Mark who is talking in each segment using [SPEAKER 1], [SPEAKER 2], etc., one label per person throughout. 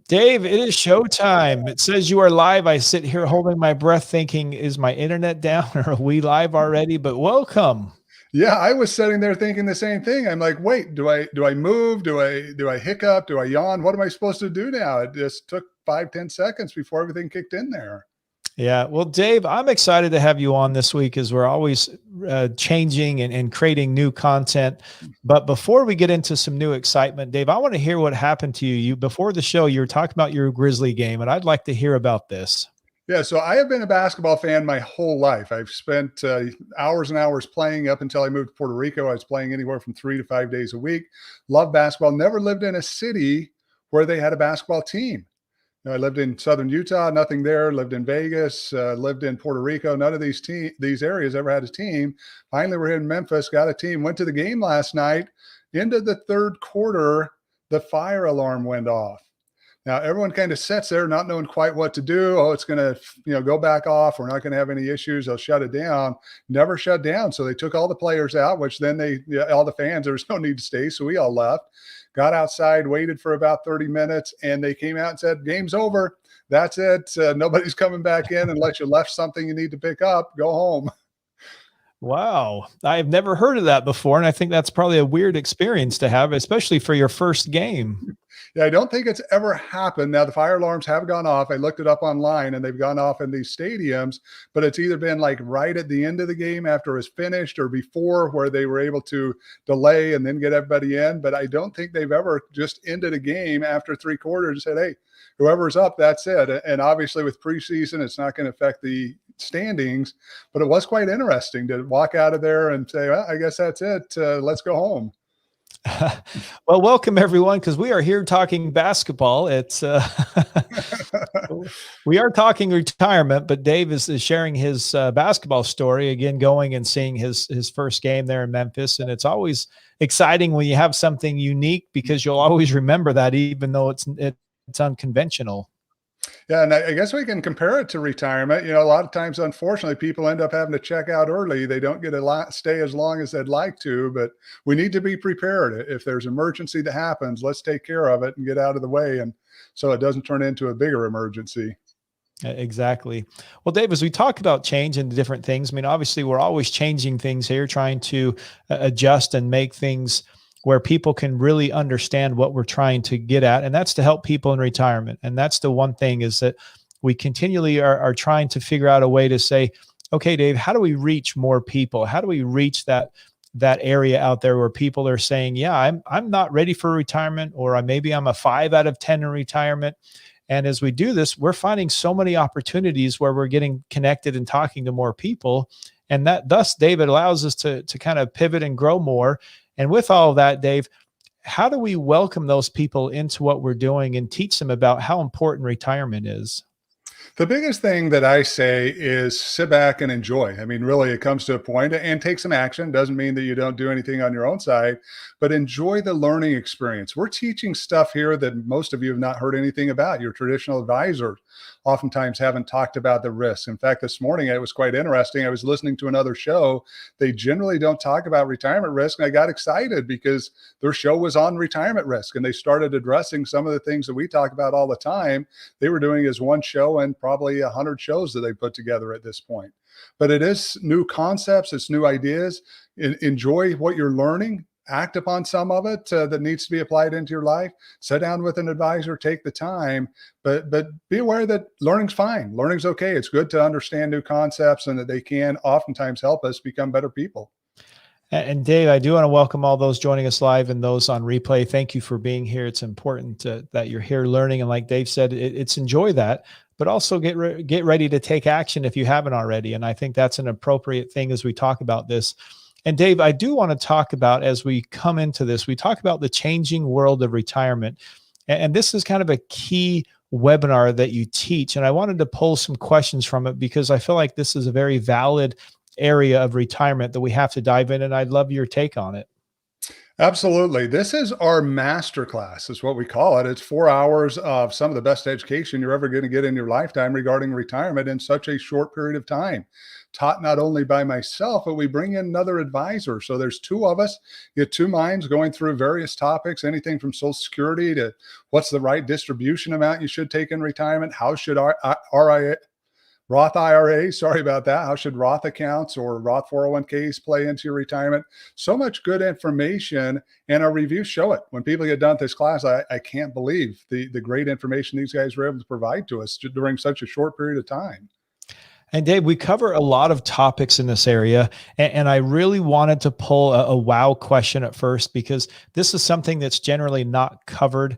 [SPEAKER 1] Dave, it is showtime. It says you are live. I sit here holding my breath thinking, is my internet down or are we live already? But welcome.
[SPEAKER 2] Yeah, I was sitting there thinking the same thing. I'm like, wait, do I move? Do I hiccup? Do I yawn? What am I supposed to do now? It just took 5-10 seconds before everything kicked in there.
[SPEAKER 1] Yeah. Well, Dave, I'm excited to have you on this week as we're always changing and creating new content. But before we get into some new excitement, Dave, I want to hear what happened to you. Before the show, you were talking about your Grizzly game, and I'd like to hear about this.
[SPEAKER 2] Yeah, so I have been a basketball fan my whole life. I've spent hours and hours playing up until I moved to Puerto Rico. I was playing anywhere from 3 to 5 days a week. Love basketball. Never lived in a city where they had a basketball team. I lived in southern Utah, nothing there. Lived in Vegas, lived in Puerto Rico. None of these areas ever had a team. Finally, we're here in Memphis, got a team. Went to the game last night. Into the third quarter, the fire alarm went off. Now everyone kind of sits there not knowing quite what to do. Oh, it's going to, go back off. We're not going to have any issues. They'll shut it down. Never shut down. So they took all the players out, which then all the fans, there was no need to stay. So we all left, got outside, waited for about 30 minutes, and they came out and said, game's over. That's it. Nobody's coming back in unless you left something you need to pick up. Go home.
[SPEAKER 1] Wow. I've never heard of that before. And I think that's probably a weird experience to have, especially for your first game.
[SPEAKER 2] Yeah, I don't think it's ever happened. Now, the fire alarms have gone off. I looked it up online and they've gone off in these stadiums, but it's either been like right at the end of the game after it was finished or before where they were able to delay and then get everybody in. But I don't think they've ever just ended a game after three quarters and said, hey, whoever's up, that's it. And obviously with preseason, it's not going to affect the standings, but it was quite interesting to walk out of there and say, well, I guess that's it. Let's go home.
[SPEAKER 1] Well, welcome everyone, because we are here talking basketball. It's we are talking retirement, but Dave is sharing his basketball story again, going and seeing his first game there in Memphis, and it's always exciting when you have something unique because you'll always remember that, even though it's unconventional.
[SPEAKER 2] Yeah, and I guess we can compare it to retirement. A lot of times, unfortunately, people end up having to check out early. They don't get stay as long as they'd like to, but we need to be prepared. If there's an emergency that happens, let's take care of it and get out of the way, and so it doesn't turn into a bigger emergency.
[SPEAKER 1] Exactly. Well, Dave, as we talk about change and different things, I mean, obviously we're always changing things here, trying to adjust and make things where people can really understand what we're trying to get at. And that's to help people in retirement. And that's the one thing, is that we continually are trying to figure out a way to say, okay, Dave, how do we reach more people? How do we reach that area out there where people are saying, yeah, I'm not ready for retirement, or maybe I'm a 5 out of 10 in retirement. And as we do this, we're finding so many opportunities where we're getting connected and talking to more people. And that thus, David, allows us to kind of pivot and grow more. And with all of that, Dave, how do we welcome those people into what we're doing and teach them about how important retirement is?
[SPEAKER 2] The biggest thing that I say is sit back and enjoy. I mean, really, it comes to a point and take some action. Doesn't mean that you don't do anything on your own side, but enjoy the learning experience. We're teaching stuff here that most of you have not heard anything about. Your traditional advisors oftentimes haven't talked about the risks. In fact, this morning, it was quite interesting. I was listening to another show. They generally don't talk about retirement risk. And I got excited because their show was on retirement risk. And they started addressing some of the things that we talk about all the time. They were doing as one show and probably 100 shows that they put together at this point. But it is new concepts. It's new ideas. Enjoy what you're learning. Act upon some of it that needs to be applied into your life. Sit down with an advisor, take the time, but be aware that learning's fine. Learning's okay. It's good to understand new concepts and that they can oftentimes help us become better people.
[SPEAKER 1] And Dave, I do want to welcome all those joining us live and those on replay. Thank you for being here. It's important that you're here learning. And like Dave said, it's enjoy that, but also get ready to take action if you haven't already. And I think that's an appropriate thing as we talk about this. And Dave, I do want to talk about, as we come into this, we talk about the changing world of retirement. And this is kind of a key webinar that you teach. And I wanted to pull some questions from it because I feel like this is a very valid area of retirement that we have to dive in. And I'd love your take on it.
[SPEAKER 2] Absolutely. This is our master class, is what we call it. It's 4 hours of some of the best education you're ever going to get in your lifetime regarding retirement in such a short period of time. Taught not only by myself, but we bring in another advisor. So there's two of us, you get two minds going through various topics, anything from Social Security to what's the right distribution amount you should take in retirement, how should our RIA Roth IRA, sorry about that. How should Roth accounts or Roth 401ks play into your retirement? So much good information, and our reviews show it. When people get done with this class, I can't believe the great information these guys were able to provide to us during such a short period of time.
[SPEAKER 1] And Dave, we cover a lot of topics in this area, and I really wanted to pull a wow question at first because this is something that's generally not covered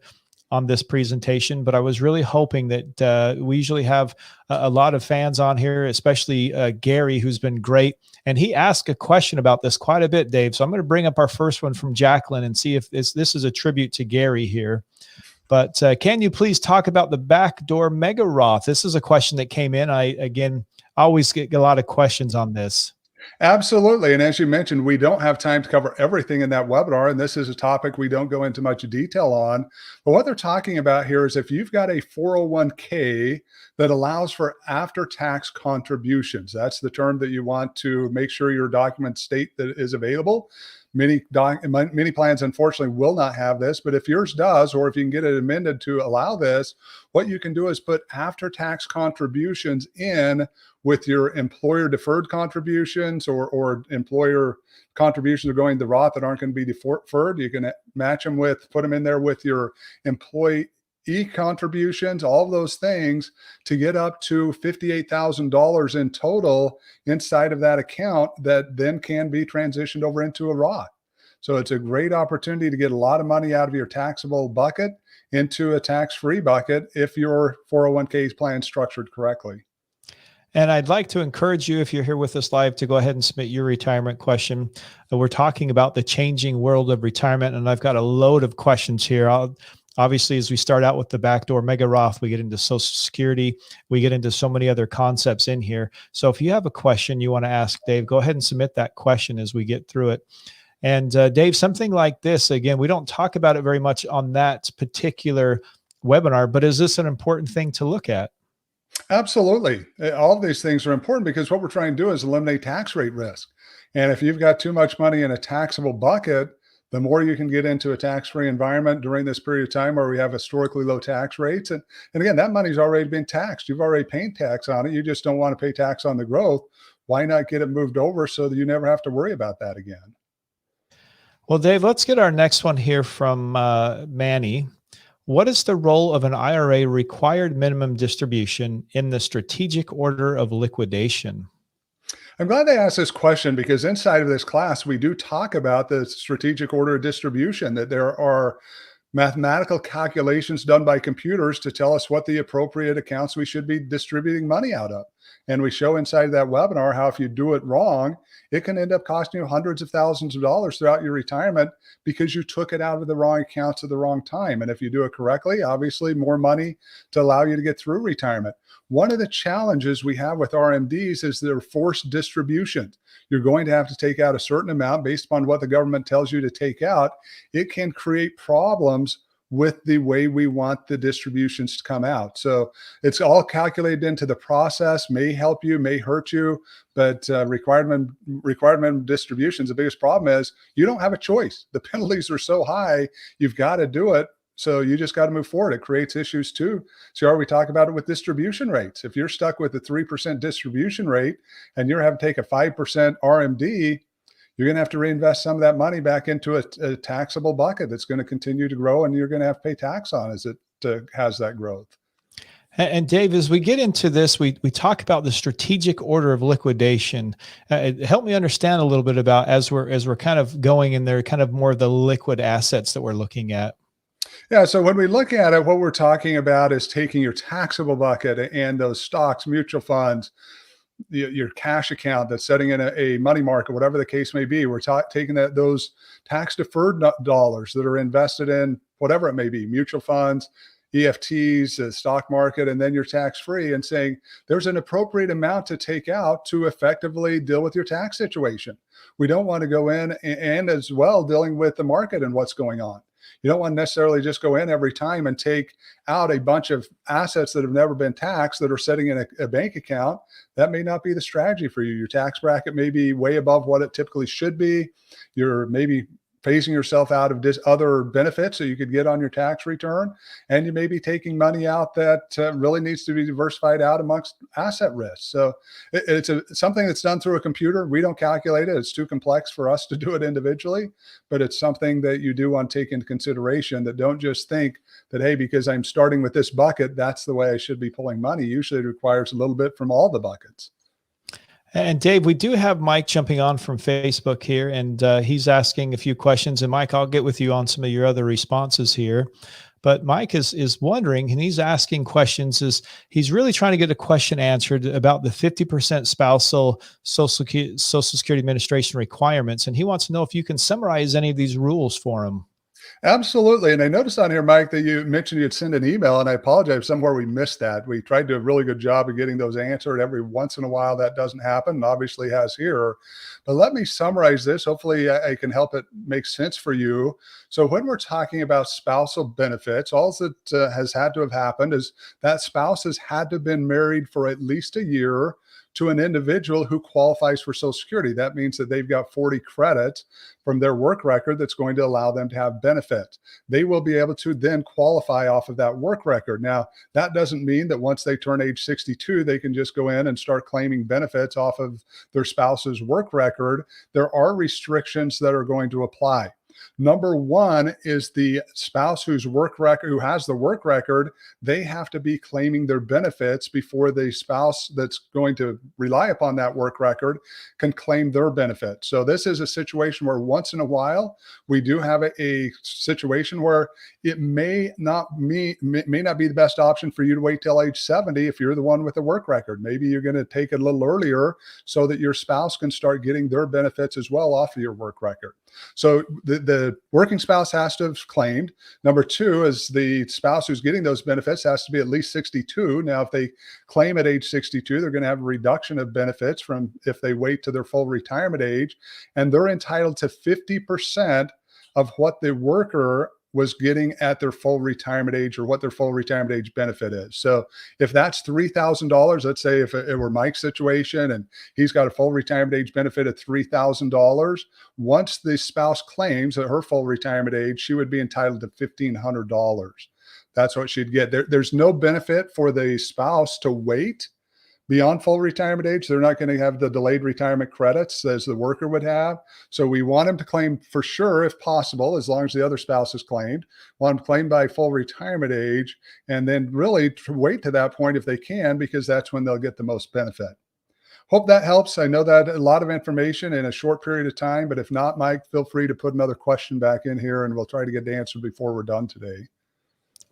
[SPEAKER 1] on this presentation, but I was really hoping that we usually have a lot of fans on here, especially Gary, who's been great. And he asked a question about this quite a bit, Dave. So I'm going to bring up our first one from Jacqueline and see if this is a tribute to Gary here. But can you please talk about the backdoor mega Roth? This is a question that came in. I always get a lot of questions on this.
[SPEAKER 2] Absolutely. And as you mentioned, we don't have time to cover everything in that webinar. And this is a topic we don't go into much detail on. But what they're talking about here is if you've got a 401k that allows for after tax contributions, that's the term that you want to make sure your documents state that is available. Many plans, unfortunately, will not have this, but if yours does, or if you can get it amended to allow this, what you can do is put after-tax contributions in with your employer deferred contributions or employer contributions are going to Roth that aren't going to be deferred. You can match them with, put them in there with your employee contributions, all of those things to get up to $58,000 in total inside of that account that then can be transitioned over into a Roth. So it's a great opportunity to get a lot of money out of your taxable bucket into a tax-free bucket if your 401k is planned structured correctly.
[SPEAKER 1] And I'd like to encourage you, if you're here with us live, to go ahead and submit your retirement question. We're talking about the changing world of retirement, and I've got a load of questions here. Obviously, as we start out with the backdoor mega Roth, we get into Social Security. We get into so many other concepts in here. So if you have a question you want to ask Dave, go ahead and submit that question as we get through it. And Dave, something like this, again, we don't talk about it very much on that particular webinar, but is this an important thing to look at?
[SPEAKER 2] Absolutely. All of these things are important because what we're trying to do is eliminate tax rate risk. And if you've got too much money in a taxable bucket, the more you can get into a tax-free environment during this period of time where we have historically low tax rates. And again, that money's already been taxed. You've already paid tax on it. You just don't want to pay tax on the growth. Why not get it moved over so that you never have to worry about that again?
[SPEAKER 1] Well, Dave, let's get our next one here from Manny. What is the role of an IRA required minimum distribution in the strategic order of liquidation?
[SPEAKER 2] I'm glad they asked this question because inside of this class, we do talk about the strategic order of distribution, that there are mathematical calculations done by computers to tell us what the appropriate accounts we should be distributing money out of. And we show inside of that webinar how if you do it wrong, it can end up costing you hundreds of thousands of dollars throughout your retirement because you took it out of the wrong accounts at the wrong time. And if you do it correctly, obviously more money to allow you to get through retirement. One of the challenges we have with RMDs is their forced distributions. You're going to have to take out a certain amount based upon what the government tells you to take out. It can create problems with the way we want the distributions to come out. So it's all calculated into the process, may help you, may hurt you, but requirement distributions, the biggest problem is you don't have a choice. The penalties are so high, you've got to do it. So you just got to move forward. It creates issues too. So we talk about it with distribution rates. If you're stuck with a 3% distribution rate and you're having to take a 5% RMD, you're going to have to reinvest some of that money back into a taxable bucket that's going to continue to grow, and you're going to have to pay tax on as it has that growth.
[SPEAKER 1] And Dave, as we get into this, we talk about the strategic order of liquidation. Help me understand a little bit about as we're kind of going in there, kind of more of the liquid assets that we're looking at.
[SPEAKER 2] Yeah, so when we look at it, what we're talking about is taking your taxable bucket and those stocks, mutual funds, your cash account that's setting in a money market, whatever the case may be. We're taking those tax deferred dollars that are invested in whatever it may be, mutual funds, EFTs, the stock market, and then you're tax free, and saying there's an appropriate amount to take out to effectively deal with your tax situation. We don't want to go in and as well dealing with the market and what's going on. You don't want to necessarily just go in every time and take out a bunch of assets that have never been taxed that are sitting in a bank account. That may not be the strategy for you. Your tax bracket may be way above what it typically should be. You're maybe phasing yourself out of this other benefits that you could get on your tax return. And you may be taking money out that really needs to be diversified out amongst asset risks. So it's something that's done through a computer. We don't calculate it. It's too complex for us to do it individually, but it's something that you do want to take into consideration, that don't just think that, hey, because I'm starting with this bucket, that's the way I should be pulling money. Usually it requires a little bit from all the buckets.
[SPEAKER 1] And Dave, we do have Mike jumping on from Facebook here, and he's asking a few questions. And Mike, I'll get with you on some of your other responses here. But Mike is wondering, and he's asking questions, he's really trying to get a question answered about the 50% spousal Social Security Administration requirements. And he wants to know if you can summarize any of these rules for him.
[SPEAKER 2] Absolutely. And I noticed on here, Mike, that you mentioned you'd send an email, and I apologize. Somewhere we missed that. We tried to do a really good job of getting those answered. Every once in a while that doesn't happen, and obviously has here. But let me summarize this. Hopefully I can help it make sense for you. So when we're talking about spousal benefits, all that has had to have happened is that spouse has had to have been married for at least a year to an individual who qualifies for Social Security. That means that they've got 40 credits from their work record that's going to allow them to have benefits. They will be able to then qualify off of that work record. Now, that doesn't mean that once they turn age 62, they can just go in and start claiming benefits off of their spouse's work record. There are restrictions that are going to apply. Number one is the spouse who has the work record, they have to be claiming their benefits before the spouse that's going to rely upon that work record can claim their benefits. So this is a situation where once in a while, we do have a situation where it may not be the best option for you to wait till age 70 if you're the one with the work record. Maybe you're going to take it a little earlier so that your spouse can start getting their benefits as well off of your work record. So the working spouse has to have claimed. Number two is the spouse who's getting those benefits has to be at least 62. Now, if they claim at age 62, they're going to have a reduction of benefits from if they wait to their full retirement age, and they're entitled to 50% of what the worker was getting at their full retirement age, or what their full retirement age benefit is. So if that's $3,000, let's say if it were Mike's situation and he's got a full retirement age benefit of $3,000, once the spouse claims at her full retirement age, she would be entitled to $1,500. That's what she'd get. There's no benefit for the spouse to wait beyond full retirement age. They're not going to have the delayed retirement credits as the worker would have. So we want them to claim for sure, if possible, as long as the other spouse is claimed, want them to claim by full retirement age, and then really to wait to that point if they can, because that's when they'll get the most benefit. Hope that helps. I know that a lot of information in a short period of time, but if not, Mike, feel free to put another question back in here and we'll try to get the answer before we're done today.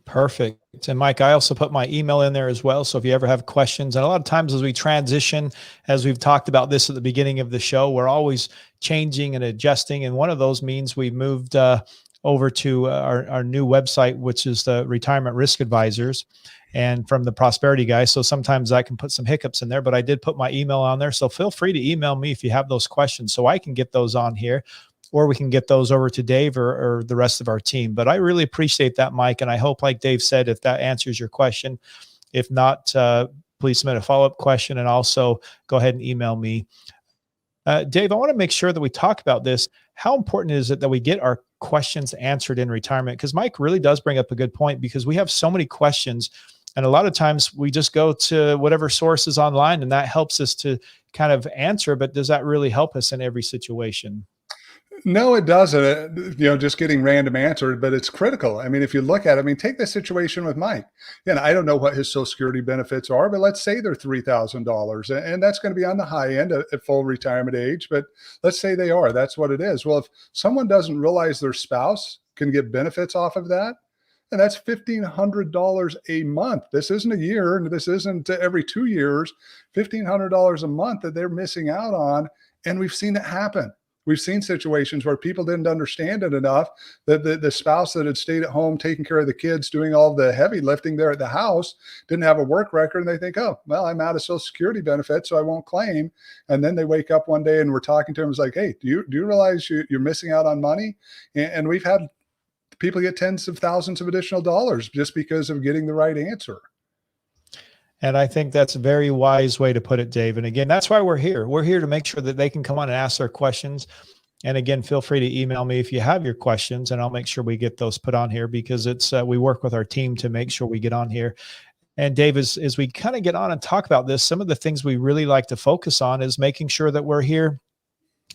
[SPEAKER 1] Perfect. And Mike, I also put my email in there as well. So if you ever have questions, and a lot of times as we transition, as we've talked about this at the beginning of the show, we're always changing and adjusting. And one of those means we moved over to our new website, which is the Retirement Risk Advisors, and from the Prosperity Guys. So sometimes I can put some hiccups in there, but I did put my email on there. So feel free to email me if you have those questions so I can get those on here, or we can get those over to Dave or the rest of our team. But I really appreciate that, Mike. And I hope, like Dave said, if that answers your question, if not, please submit a follow-up question and also go ahead and email me. Dave, I want to make sure that we talk about this. How important is it that we get our questions answered in retirement? Because Mike really does bring up a good point, because we have so many questions, and a lot of times we just go to whatever source is online and that helps us to kind of answer, but does that really help us in every situation?
[SPEAKER 2] No, it doesn't. Just getting random answered, but it's critical. I mean, if you look at it, take the situation with Mike. I don't know what his Social Security benefits are, but let's say they're $3,000, and that's going to be on the high end at full retirement age. But let's say they are. That's what it is. Well, if someone doesn't realize their spouse can get benefits off of that, and that's $1,500 a month. This isn't a year, and this isn't every 2 years. $1,500 a month that they're missing out on, and we've seen it happen. We've seen situations where people didn't understand it enough that the spouse that had stayed at home taking care of the kids, doing all the heavy lifting there at the house, didn't have a work record. And they think, oh, well, I'm out of Social Security benefits, so I won't claim. And then they wake up one day and we're talking to them. It's like, hey, do you realize you're missing out on money? And we've had people get tens of thousands of additional dollars just because of getting the right answer.
[SPEAKER 1] And I think that's a very wise way to put it, Dave. And again, that's why we're here. We're here to make sure that they can come on and ask their questions. And again, feel free to email me if you have your questions, and I'll make sure we get those put on here, because it's we work with our team to make sure we get on here. And Dave, as we kind of get on and talk about this, some of the things we really like to focus on is making sure that we're here.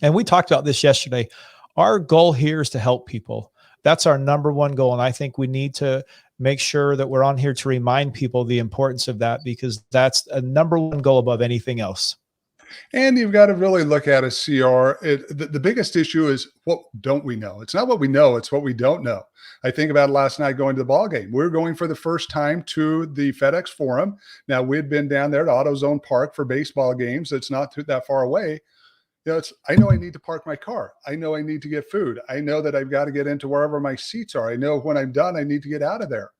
[SPEAKER 1] And we talked about this yesterday. Our goal here is to help people. That's our number one goal. And I think we need to make sure that we're on here to remind people the importance of that, because that's a number one goal above anything else.
[SPEAKER 2] And you've got to really look at a CR. The biggest issue is, what don't we know? It's not what we know, it's what we don't know. I think about last night going to the ball game. We were going for the first time to the FedEx Forum. Now, we'd been down there to AutoZone Park for baseball games. It's not that far away. I know I need to park my car. I know I need to get food. I know that I've got to get into wherever my seats are. I know when I'm done, I need to get out of there.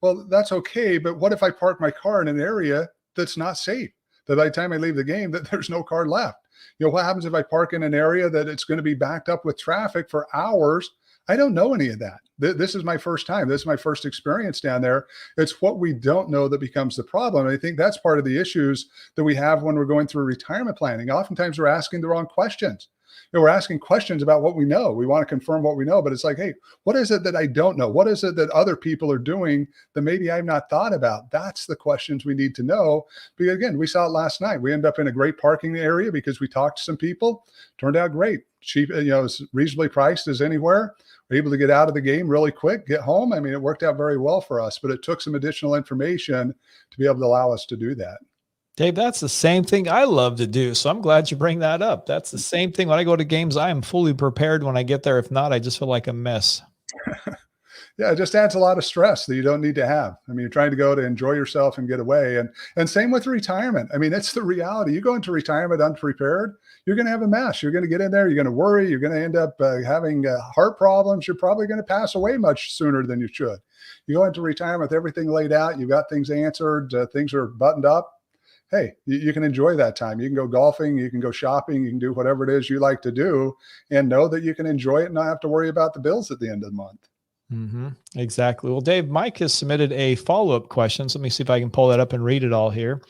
[SPEAKER 2] Well, that's okay. But what if I park my car in an area that's not safe? That by the time I leave the game, that there's no car left. What happens if I park in an area that it's going to be backed up with traffic for hours? I don't know any of that. This is my first time. This is my first experience down there. It's what we don't know that becomes the problem. And I think that's part of the issues that we have when we're going through retirement planning. Oftentimes we're asking the wrong questions. We're asking questions about what we know. We want to confirm what we know, but it's like, hey, what is it that I don't know? What is it that other people are doing that maybe I've not thought about? That's the questions we need to know. Because again, we saw it last night. We ended up in a great parking area because we talked to some people. Turned out great. Cheap, as reasonably priced as anywhere. We're able to get out of the game really quick, get home. I mean, it worked out very well for us, but it took some additional information to be able to allow us to do that.
[SPEAKER 1] Dave, that's the same thing I love to do. So I'm glad you bring that up. That's the same thing when I go to games. I am fully prepared when I get there. If not, I just feel like a mess.
[SPEAKER 2] Yeah, it just adds a lot of stress that you don't need to have. I mean, you're trying to go to enjoy yourself and get away. And same with retirement. I mean, it's the reality. You go into retirement unprepared, you're going to have a mess. You're going to get in there. You're going to worry. You're going to end up having heart problems. You're probably going to pass away much sooner than you should. You go into retirement with everything laid out. You've got things answered. Things are buttoned up. Hey, you can enjoy that time. You can go golfing, you can go shopping, you can do whatever it is you like to do, and know that you can enjoy it and not have to worry about the bills at the end of the month.
[SPEAKER 1] Mm-hmm. Exactly. Well, Dave, Mike has submitted a follow-up question. So let me see if I can pull that up and read it all here.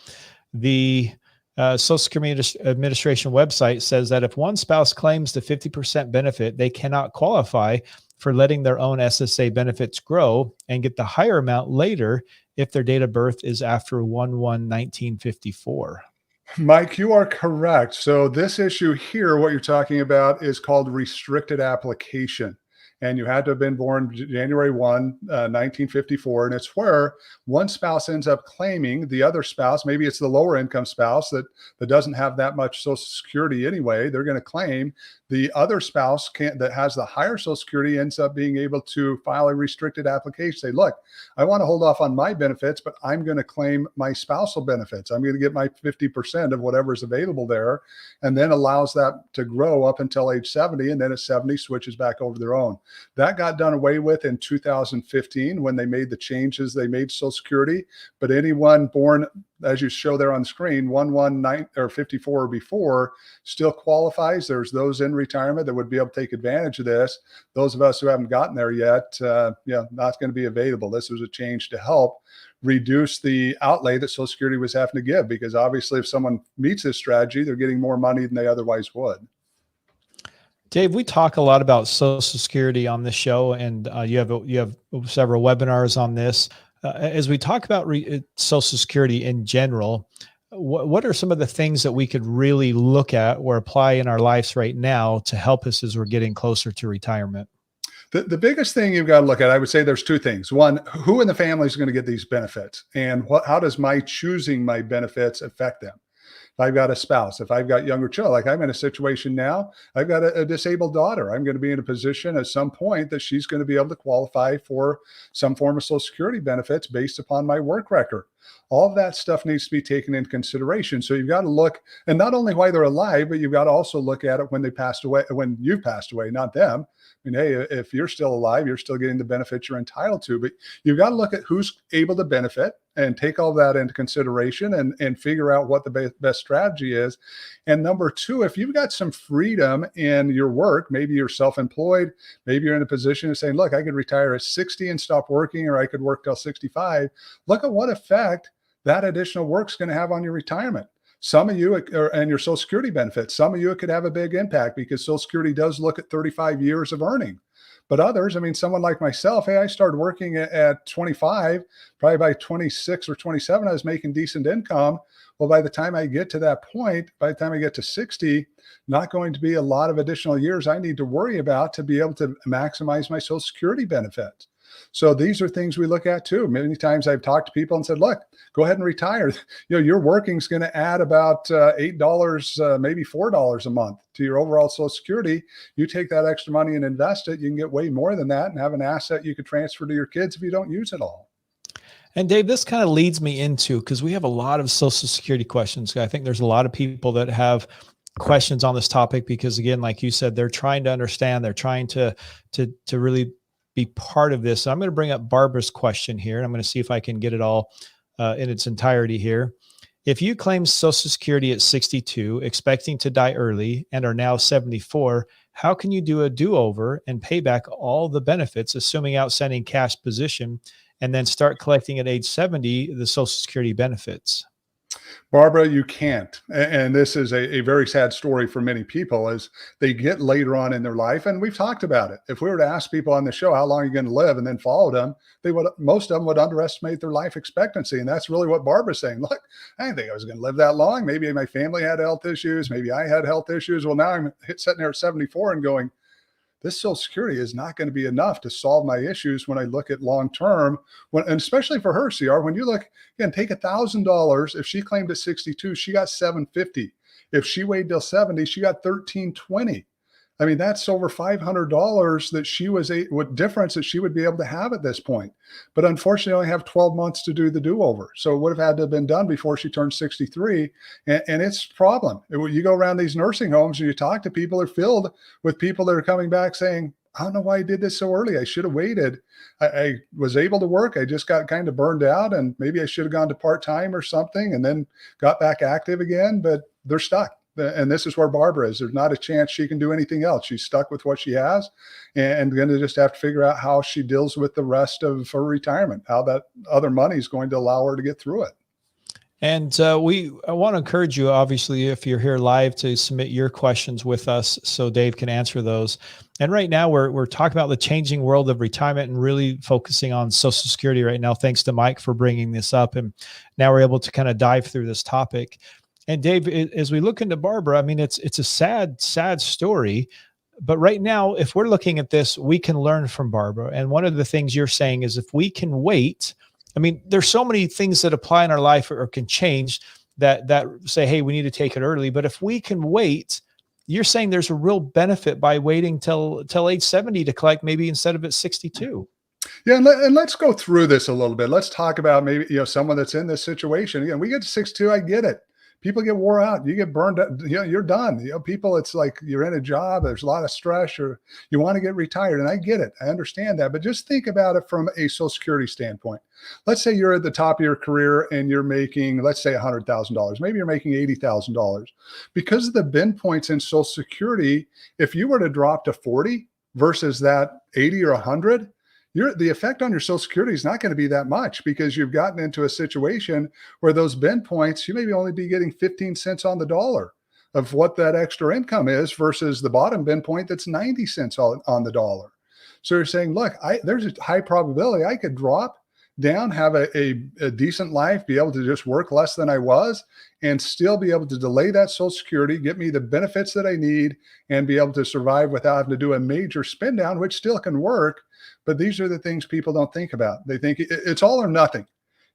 [SPEAKER 1] The Social Security Administration website says that if one spouse claims the 50% benefit, they cannot qualify for letting their own SSA benefits grow and get the higher amount later if their date of birth is after 1/1/1954.
[SPEAKER 2] Mike, you are correct. So this issue here, what you're talking about, is called restricted application. And you had to have been born January 1, 1954. And it's where one spouse ends up claiming the other spouse, maybe it's the lower income spouse that doesn't have that much Social Security anyway. They're going to claim the other spouse that has the higher Social Security ends up being able to file a restricted application. Say, look, I want to hold off on my benefits, but I'm going to claim my spousal benefits. I'm going to get my 50% of whatever is available there, and then allows that to grow up until age 70. And then at 70, switches back over their own. That got done away with in 2015 when they made the changes they made to Social Security. But anyone born, as you show there on the screen, 1/1 or 54 or before, still qualifies. There's those in retirement that would be able to take advantage of this. Those of us who haven't gotten there yet, not going to be available. This was a change to help reduce the outlay that Social Security was having to give, because obviously if someone meets this strategy, they're getting more money than they otherwise would.
[SPEAKER 1] Dave, we talk a lot about Social Security on this show, and you have several webinars on this. As we talk about Social Security in general, what are some of the things that we could really look at or apply in our lives right now to help us as we're getting closer to retirement?
[SPEAKER 2] The biggest thing you've got to look at, I would say there's two things. One, who in the family is going to get these benefits, and how does my choosing my benefits affect them? if I've got a spouse, if I've got younger children, like I'm in a situation now, I've got a disabled daughter. I'm going to be in a position at some point that she's going to be able to qualify for some form of Social Security benefits based upon my work record. All of that stuff needs to be taken into consideration. So you've got to look, and not only why they're alive, but you've got to also look at it when they passed away, when you've passed away, not them. I mean, hey, if you're still alive, you're still getting the benefits you're entitled to, but you've got to look at who's able to benefit and take all that into consideration and figure out what the best strategy is. And number two, if you've got some freedom in your work, maybe you're self-employed, maybe you're in a position of saying, look, I could retire at 60 and stop working, or I could work till 65. Look at what effect that additional work's going to have on your retirement. Some of you and your Social Security benefits, some of you, it could have a big impact because Social Security does look at 35 years of earning. But others, I mean, someone like myself, hey, I started working at 25, probably by 26 or 27, I was making decent income. Well, by the time I get to that point, by the time I get to 60, not going to be a lot of additional years I need to worry about to be able to maximize my Social Security benefits. So these are things we look at too. Many times I've talked to people and said, look, go ahead and retire. Your working is going to add about $8, maybe $4 a month to your overall Social Security. You take that extra money and invest it, you can get way more than that and have an asset you could transfer to your kids if you don't use it all.
[SPEAKER 1] And Dave, this kind of leads me into, because we have a lot of Social Security questions. I think there's a lot of people that have questions on this topic because, again, like you said, they're trying to understand, they're trying to really be part of this. So I'm going to bring up Barbara's question here, and I'm going to see if I can get it all in its entirety here. If you claim Social Security at 62, expecting to die early, and are now 74, how can you do a do-over and pay back all the benefits, assuming outstanding cash position, and then start collecting at age 70 the Social Security benefits?
[SPEAKER 2] Barbara, you can't. And this is a very sad story for many people as they get later on in their life. And we've talked about it. If we were to ask people on the show, how long are you going to live, and then followed them, most of them would underestimate their life expectancy. And that's really what Barbara's saying. Look, I didn't think I was going to live that long. Maybe my family had health issues. Maybe I had health issues. Well, now I'm sitting there at 74 and going, this Social Security is not going to be enough to solve my issues when I look at long term. And especially for her, CR, when you look, again, take $1,000. If she claimed at 62, she got $750. If she waited till 70, she got $1,320. I mean, that's over $500 that she was what difference that she would be able to have at this point. But unfortunately, I only have 12 months to do the do-over. So it would have had to have been done before she turned 63. And it's a problem. You go around these nursing homes and you talk to people, they're filled with people that are coming back saying, I don't know why I did this so early. I should have waited. I was able to work. I just got kind of burned out, and maybe I should have gone to part-time or something and then got back active again, but they're stuck. And this is where Barbara is. There's not a chance she can do anything else. She's stuck with what she has and going to just have to figure out how she deals with the rest of her retirement, how that other money is going to allow her to get through it.
[SPEAKER 1] And I want to encourage you, obviously, if you're here live, to submit your questions with us so Dave can answer those. And right now we're talking about the changing world of retirement and really focusing on Social Security right now. Thanks to Mike for bringing this up. And now we're able to kind of dive through this topic. And Dave, as we look into Barbara, I mean, it's a sad story. But right now, if we're looking at this, we can learn from Barbara. And one of the things you're saying is if we can wait, I mean, there's so many things that apply in our life or can change that say, hey, we need to take it early. But if we can wait, you're saying there's a real benefit by waiting till age 70 to collect, maybe instead of at 62.
[SPEAKER 2] Yeah, and let's go through this a little bit. Let's talk about maybe someone that's in this situation. Again, we get to 62, I get it. People get wore out. You get burned out. You're done. People, it's like you're in a job. There's a lot of stress, or you want to get retired. And I get it. I understand that. But just think about it from a Social Security standpoint. Let's say you're at the top of your career and you're making, let's say $100,000. Maybe you're making $80,000. Because of the bin points in Social Security, if you were to drop to 40 versus that 80 or 100, the effect on your Social Security is not going to be that much because you've gotten into a situation where those bin points, you maybe only be getting 15 cents on the dollar of what that extra income is versus the bottom bin point that's 90 cents on the dollar. So you're saying, look, there's a high probability I could drop down, have a decent life, be able to just work less than I was, and still be able to delay that Social Security, get me the benefits that I need, and be able to survive without having to do a major spin down, which still can work. But these are the things people don't think about. They think it's all or nothing.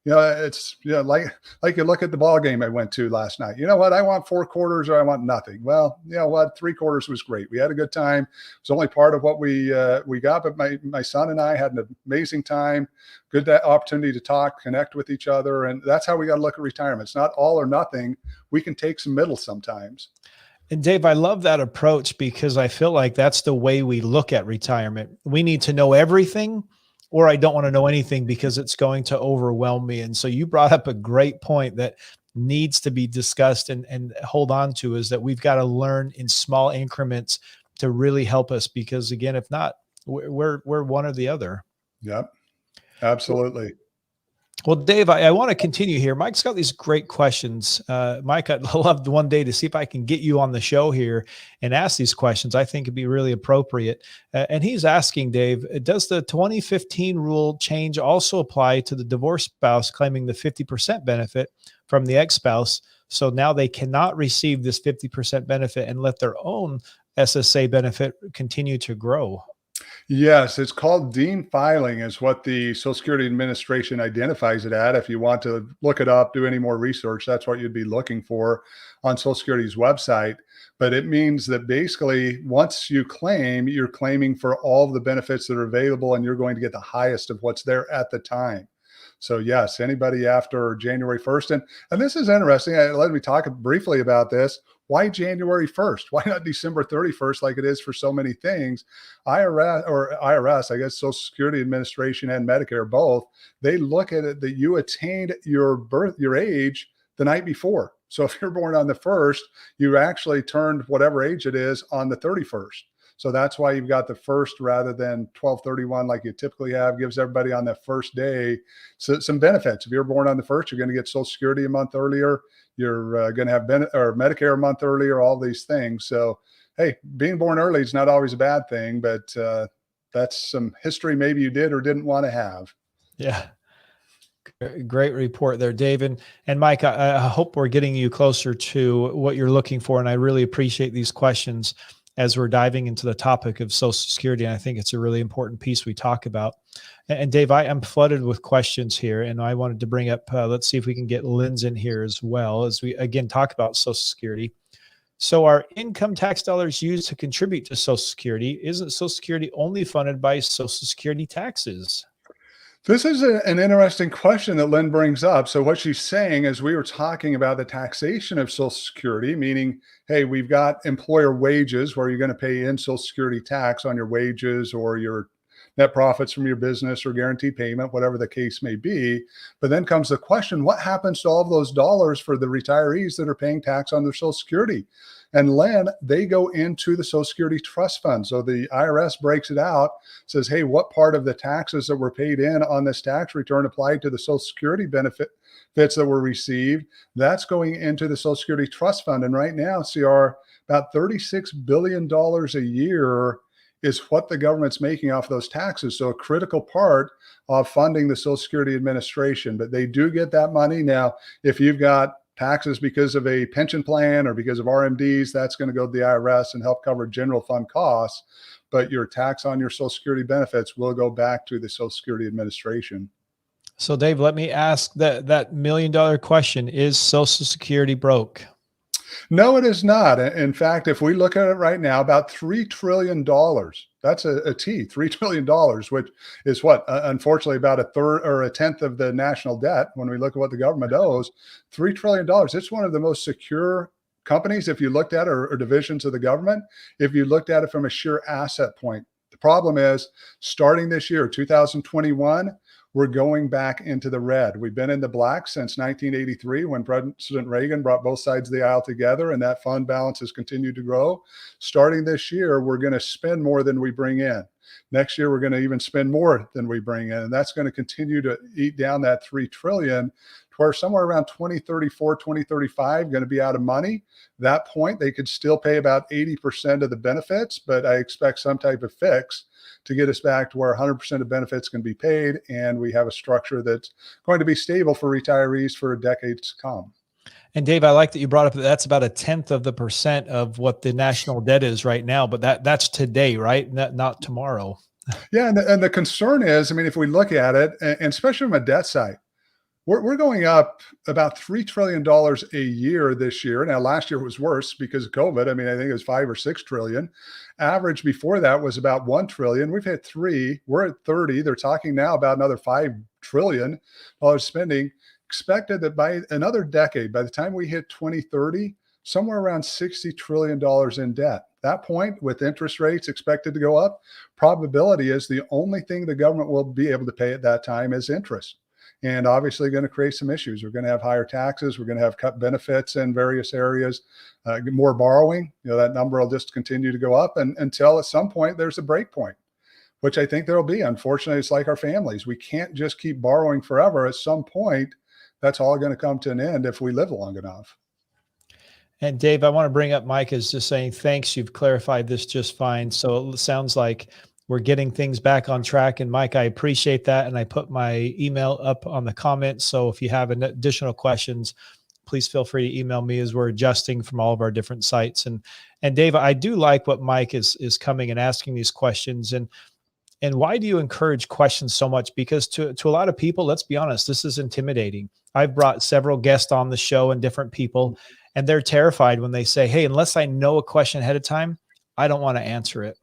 [SPEAKER 2] It's like you look at the ball game I went to last night. You know what? I want four quarters or I want nothing. Well, you know what? Three quarters was great. We had a good time. It's only part of what we got, but my son and I had an amazing time. Good opportunity to talk, connect with each other, and that's how we got to look at retirement. It's not all or nothing. We can take some middle sometimes.
[SPEAKER 1] And Dave, I love that approach because I feel like that's the way we look at retirement. We need to know everything, or I don't want to know anything because it's going to overwhelm me. And so you brought up a great point that needs to be discussed and hold on to, is that we've got to learn in small increments to really help us, because again, if not, we're one or the other.
[SPEAKER 2] Yep, absolutely.
[SPEAKER 1] Well, Dave, I want to continue here. Mike's got these great questions. Mike, I'd love one day to see if I can get you on the show here and ask these questions. I think it'd be really appropriate. And he's asking, Dave, does the 2015 rule change also apply to the divorced spouse claiming the 50% benefit from the ex-spouse? So now they cannot receive this 50% benefit and let their own SSA benefit continue to grow.
[SPEAKER 2] Yes, it's called deemed filing is what the Social Security Administration identifies it at. If you want to look it up, do any more research, that's what you'd be looking for on Social Security's website. But it means that basically once you claim, you're claiming for all of the benefits that are available, and you're going to get the highest of what's there at the time. So yes, anybody after January 1st. And this is interesting. Let me talk briefly about this. Why January 1st? Why not December 31st like it is for so many things? IRS, I guess Social Security Administration and Medicare both, they look at it that you attained your age the night before. So if you're born on the 1st, you actually turned whatever age it is on the 31st. So that's why you've got the first rather than 12/31 like you typically have. Gives everybody on that first day some benefits. If you're born on the 1st, you're going to get Social Security a month earlier. You're going to have Medicare a month earlier, all these things. So, hey, being born early is not always a bad thing, but that's some history maybe you did or didn't want to have.
[SPEAKER 1] Yeah. Great report there, Dave. And Mike, I hope we're getting you closer to what you're looking for. And I really appreciate these questions as we're diving into the topic of Social Security. And I think it's a really important piece we talk about. And Dave, I am flooded with questions here, and I wanted to bring up, let's see if we can get Lynn's in here as well as we, again, talk about Social Security. So are income tax dollars used to contribute to Social Security? Isn't Social Security only funded by Social Security taxes?
[SPEAKER 2] This is an interesting question that Lynn brings up. So what she's saying is we were talking about the taxation of Social Security, meaning, hey, we've got employer wages where you're going to pay in Social Security tax on your wages or your net profits from your business or guaranteed payment, whatever the case may be. But then comes the question, what happens to all of those dollars for the retirees that are paying tax on their Social Security? And Len, they go into the Social Security Trust Fund. So the IRS breaks it out, says, hey, what part of the taxes that were paid in on this tax return applied to the Social Security benefits that were received? That's going into the Social Security Trust Fund. And right now, CR, about $36 billion a year is what the government's making off those taxes. So a critical part of funding the Social Security Administration. But they do get that money. Now, if you've got taxes because of a pension plan or because of RMDs, that's going to go to the IRS and help cover general fund costs. But your tax on your Social Security benefits will go back to the Social Security Administration.
[SPEAKER 1] So Dave, let me ask that $1 million question. Is Social Security broke?
[SPEAKER 2] No, it is not. In fact, if we look at it right now, about $3 trillion, that's a T, $3 trillion, which is what, unfortunately, about a third or a tenth of the national debt. When we look at what the government owes, $3 trillion, it's one of the most secure companies, if you looked at it, or divisions of the government, if you looked at it from a sheer asset point. The problem is, starting this year, 2021, we're going back into the red. We've been in the black since 1983 when President Reagan brought both sides of the aisle together, and that fund balance has continued to grow. Starting this year, we're going to spend more than we bring in. Next year, we're going to even spend more than we bring in, and that's going to continue to eat down that $3 trillion, where somewhere around 2034, 2035 going to be out of money. That point, they could still pay about 80% of the benefits, but I expect some type of fix to get us back to where 100% of benefits can be paid, and we have a structure that's going to be stable for retirees for decades to come.
[SPEAKER 1] And Dave, I like that you brought up that that's about a tenth of the percent of what the national debt is right now, but that's today, right? Not tomorrow.
[SPEAKER 2] Yeah, and the concern is, I mean, if we look at it, and especially from a debt side, We're going up about $3 trillion a year this year. Now, last year was worse because of COVID. I mean, I think it was 5 or 6 trillion. Average before that was about 1 trillion. We've hit three. We're at 30. They're talking now about another $5 trillion spending. Expected that by another decade, by the time we hit 2030, somewhere around $60 trillion in debt. That point, with interest rates expected to go up, probability is the only thing the government will be able to pay at that time is interest. And obviously going to create some issues. We're going to have higher taxes. We're going to have cut benefits in various areas, more borrowing. That number will just continue to go up until at some point there's a break point, which I think there'll be. Unfortunately, it's like our families. We can't just keep borrowing forever. At some point, that's all going to come to an end if we live long enough.
[SPEAKER 1] And Dave, I want to bring up Mike is just saying, thanks. You've clarified this just fine. So it sounds like we're getting things back on track. And Mike, I appreciate that. And I put my email up on the comments. So if you have additional questions, please feel free to email me as we're adjusting from all of our different sites. And Dave, I do like what Mike is coming and asking these questions. And why do you encourage questions so much? Because to a lot of people, let's be honest, this is intimidating. I've brought several guests on the show and different people, and they're terrified when they say, hey, unless I know a question ahead of time, I don't want to answer it.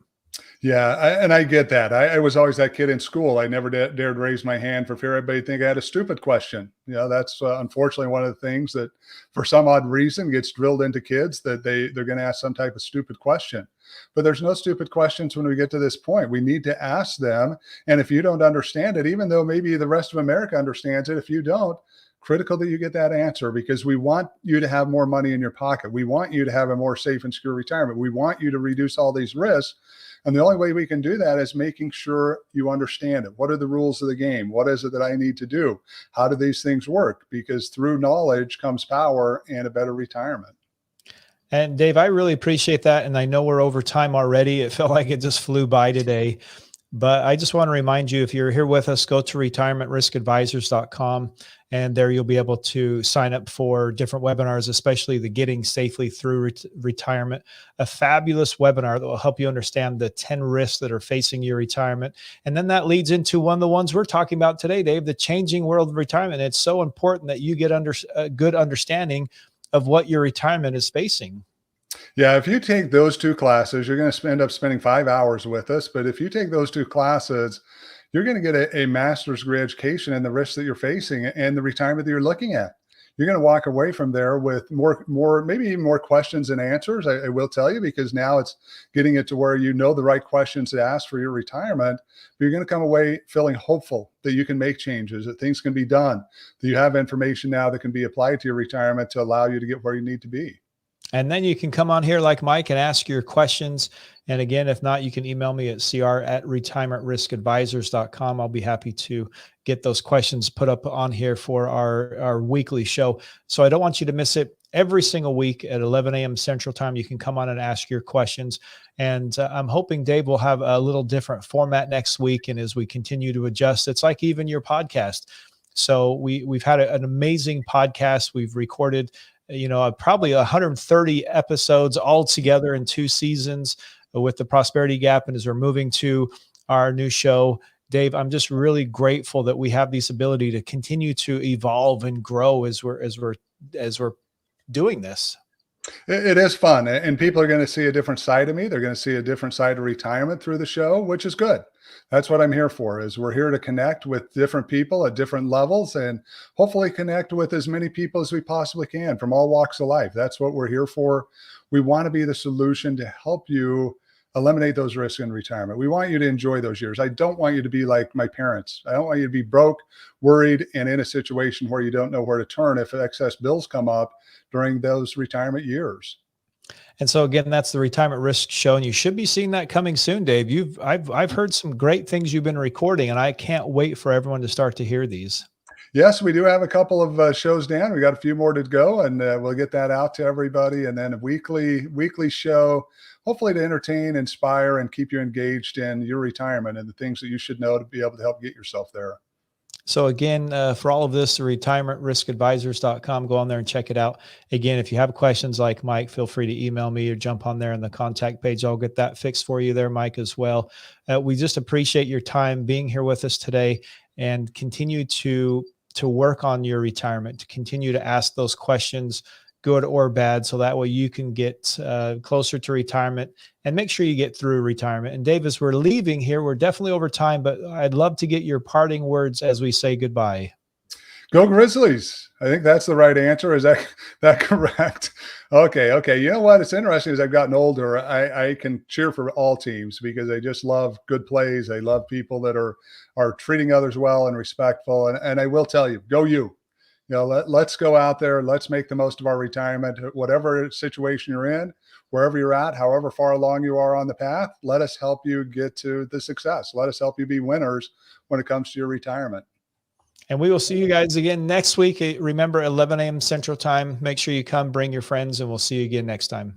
[SPEAKER 2] Yeah, and I get that. I was always that kid in school. I never dared raise my hand for fear everybody think I had a stupid question. That's unfortunately one of the things that, for some odd reason, gets drilled into kids, that they're going to ask some type of stupid question. But there's no stupid questions when we get to this point. We need to ask them. And if you don't understand it, even though maybe the rest of America understands it, if you don't, critical that you get that answer, because we want you to have more money in your pocket. We want you to have a more safe and secure retirement. We want you to reduce all these risks. And the only way we can do that is making sure you understand it. What are the rules of the game? What is it that I need to do? How do these things work? Because through knowledge comes power and a better retirement.
[SPEAKER 1] And Dave, I really appreciate that. And I know we're over time already. It felt like it just flew by today. But I just want to remind you, if you're here with us, go to retirementriskadvisors.com. And there you'll be able to sign up for different webinars, especially the Getting Safely Through Retirement, a fabulous webinar that will help you understand the 10 risks that are facing your retirement. And then that leads into one of the ones we're talking about today, Dave, the changing world of retirement. It's so important that you get a good understanding of what your retirement is facing.
[SPEAKER 2] Yeah, if you take those two classes, you're going to end up spending 5 hours with us. But if you take those two classes, you're going to get a master's degree education in the risks that you're facing and the retirement that you're looking at. You're going to walk away from there with more, maybe even more questions and answers. I will tell you, because now it's getting it to where you know the right questions to ask for your retirement. But you're going to come away feeling hopeful that you can make changes, that things can be done, that you have information now that can be applied to your retirement to allow you to get where you need to be.
[SPEAKER 1] And then you can come on here like Mike and ask your questions. And again, if not, you can email me at cr@retirementriskadvisors.com. I'll be happy to get those questions put up on here for our weekly show. So I don't want you to miss it. Every single week at 11 a.m. Central Time, you can come on and ask your questions. And I'm hoping Dave will have a little different format next week. And as we continue to adjust, it's like even your podcast. So we've had an amazing podcast. We've recorded probably 130 episodes all together in 2 seasons with the Prosperity Gap. And as we're moving to our new show, Dave, I'm just really grateful that we have this ability to continue to evolve and grow as we're doing this.
[SPEAKER 2] It is fun, and people are going to see a different side of me. They're going to see a different side of retirement through the show, which is good. That's what I'm here for, is we're here to connect with different people at different levels and hopefully connect with as many people as we possibly can from all walks of life. That's what we're here for. We want to be the solution to help you eliminate those risks in retirement. We want you to enjoy those years. I don't want you to be like my parents. I don't want you to be broke, worried, and in a situation where you don't know where to turn if excess bills come up during those retirement years.
[SPEAKER 1] And so again, that's the Retirement Risk Show, and you should be seeing that coming soon, Dave. I've heard some great things you've been recording, and I can't wait for everyone to start to hear these.
[SPEAKER 2] Yes, we do have a couple of shows down. We got a few more to go, and we'll get that out to everybody. And then a weekly show, hopefully to entertain, inspire, and keep you engaged in your retirement and the things that you should know to be able to help get yourself there.
[SPEAKER 1] So again, for all of this, retirementriskadvisors.com, go on there and check it out. Again, if you have questions like Mike, feel free to email me or jump on there in the contact page. I'll get that fixed for you there, Mike, as well. We just appreciate your time being here with us today, and continue to to work on your retirement, to continue to ask those questions, good or bad, so that way you can get closer to retirement and make sure you get through retirement. And Dave, as we're leaving here, we're definitely over time, but I'd love to get your parting words as we say goodbye.
[SPEAKER 2] Go Grizzlies. I think that's the right answer. Is that correct? Okay, okay. You know what? It's interesting as I've gotten older, I can cheer for all teams because I just love good plays. I love people that are treating others well and respectful. And I will tell you, go you. You know, let's go out there. Let's make the most of our retirement, whatever situation you're in, wherever you're at, however far along you are on the path. Let us help you get to the success. Let us help you be winners when it comes to your retirement.
[SPEAKER 1] And we will see you guys again next week. Remember, 11 a.m. Central Time. Make sure you come, bring your friends, and we'll see you again next time.